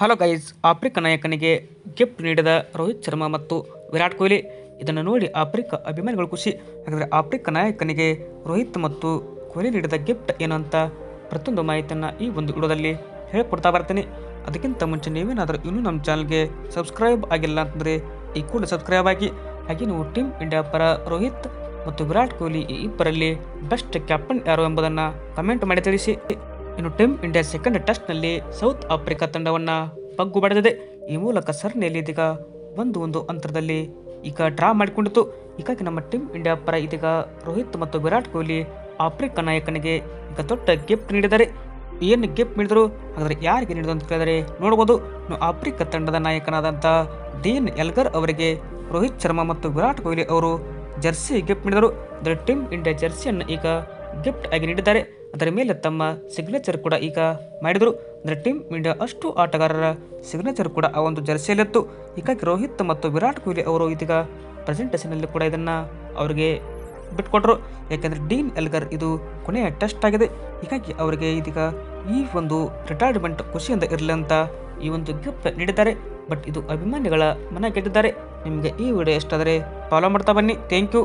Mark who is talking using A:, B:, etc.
A: Hello guys, Africa ನಾಯಕನಿಗೆ gift ನೀಡಿದ ರೋಹಿತ್ ಶರ್ಮಾ ಮತ್ತು ವಿರಾಟ್ ಕೊಹ್ಲಿ. ಇದನ್ನು ನೋಡಿ ಆಫ್ರಿಕಾ ಅಭಿಮಾನಿಗಳು ಖುಷಿ. ಹಾಗಾದರೆ ಆಫ್ರಿಕಾ ನಾಯಕನಿಗೆ ರೋಹಿತ್ ಮತ್ತು ಕೊಹ್ಲಿ ನೀಡಿದ ಗಿಫ್ಟ್ ಏನು ಅಂತ ಪ್ರತಿಯೊಂದು ಮಾಹಿತಿಯನ್ನು ಈ ಒಂದು ವಿಡಿಯೋದಲ್ಲಿ ಹೇಳ್ಕೊಡ್ತಾ ಬರ್ತೀನಿ. ಅದಕ್ಕಿಂತ ಮುಂಚೆ ನೀವೇನಾದರೂ ಇನ್ನೂ ನಮ್ಮ ಚಾನಲ್ಗೆ ಸಬ್ಸ್ಕ್ರೈಬ್ ಆಗಿಲ್ಲ ಅಂತಂದರೆ ಈ ಕೂಡ ಸಬ್ಸ್ಕ್ರೈಬ್ ಆಗಿ. ಹಾಗೆ ನೀವು ಟೀಮ್ ಇಂಡಿಯಾ ಪರ ರೋಹಿತ್ ಮತ್ತು ವಿರಾಟ್ ಕೊಹ್ಲಿ ಈ ಇಬ್ಬರಲ್ಲಿ ಬೆಸ್ಟ್ ಕ್ಯಾಪ್ಟನ್ ಯಾರು ಎಂಬುದನ್ನು ಕಮೆಂಟ್ ಮಾಡಿ ತಿಳಿಸಿ. ಇನ್ನು ಟೀಮ್ ಇಂಡಿಯಾ ಸೆಕೆಂಡ್ ಟೆಸ್ಟ್ನಲ್ಲಿ ಸೌತ್ ಆಫ್ರಿಕಾ ತಂಡವನ್ನು ಬಗ್ಗು ಬಡಿದಿದೆ. ಈ ಮೂಲಕ ಸರಣಿಯಲ್ಲಿ ಇದೀಗ 1-1 ಅಂತರದಲ್ಲಿ ಈಗ ಡ್ರಾ ಮಾಡಿಕೊಂಡಿತು. ಹೀಗಾಗಿ ನಮ್ಮ ಟೀಮ್ ಇಂಡಿಯಾ ಪರ ಇದೀಗ ರೋಹಿತ್ ಮತ್ತು ವಿರಾಟ್ ಕೊಹ್ಲಿ ಆಫ್ರಿಕಾ ನಾಯಕನಿಗೆ ಈಗ ದೊಡ್ಡ ಗಿಫ್ಟ್ ನೀಡಿದ್ದಾರೆ. ಏನು ಗಿಫ್ಟ್ ನೀಡಿದ್ರು, ಹಾಗಾದರೆ ಯಾರಿಗೆ ನೀಡಿದ್ರು ಅಂತ ಕೇಳಿದರೆ ನೋಡ್ಬೋದು. ಆಫ್ರಿಕಾ ತಂಡದ ನಾಯಕನಾದಂಥ ಡೀನ್ ಎಲ್ಗರ್ ಅವರಿಗೆ ರೋಹಿತ್ ಶರ್ಮಾ ಮತ್ತು ವಿರಾಟ್ ಕೊಹ್ಲಿ ಅವರು ಜರ್ಸಿ ಗಿಫ್ಟ್ ನೀಡಿದರು. ಅದರ ಟೀಮ್ ಇಂಡಿಯಾ ಜರ್ಸಿಯನ್ನು ಈಗ ಗಿಫ್ಟ್ ಆಗಿ ನೀಡಿದ್ದಾರೆ. ಅದರ ಮೇಲೆ ತಮ್ಮ ಸಿಗ್ನೇಚರ್ ಕೂಡ ಈಗ ಮಾಡಿದರು. ಅಂದರೆ ಟೀಮ್ ಇಂಡಿಯಾ ಅಷ್ಟು ಆಟಗಾರರ ಸಿಗ್ನೇಚರ್ ಕೂಡ ಆ ಒಂದು ಜರ್ಸಿಯಲ್ಲಿತ್ತು. ಹೀಗಾಗಿ ರೋಹಿತ್ ಮತ್ತು ವಿರಾಟ್ ಕೊಹ್ಲಿ ಅವರು ಇದೀಗ ಪ್ರೆಸೆಂಟೇಷನಲ್ಲಿ ಕೂಡ ಇದನ್ನು ಅವರಿಗೆ ಬಿಟ್ಕೊಟ್ರು. ಯಾಕೆಂದರೆ ಡೀನ್ ಎಲ್ಗರ್ ಇದು ಕೊನೆಯ ಟೆಸ್ಟ್ ಆಗಿದೆ. ಹೀಗಾಗಿ ಅವರಿಗೆ ಇದೀಗ ಈ ಒಂದು ರಿಟೈರ್ಮೆಂಟ್ ಖುಷಿಯಿಂದ ಇರಲಿ ಅಂತ ಈ ಒಂದು ಗಿಫ್ಟ್ ನೀಡಿದ್ದಾರೆ. ಬಟ್ ಇದು ಅಭಿಮಾನಿಗಳ ಮನ ಗೆದ್ದಿದ್ದಾರೆ. ನಿಮಗೆ ಈ ವಿಡಿಯೋ ಇಷ್ಟ ಆದರೆ ಫಾಲೋ ಮಾಡ್ತಾ ಬನ್ನಿ. Thank you.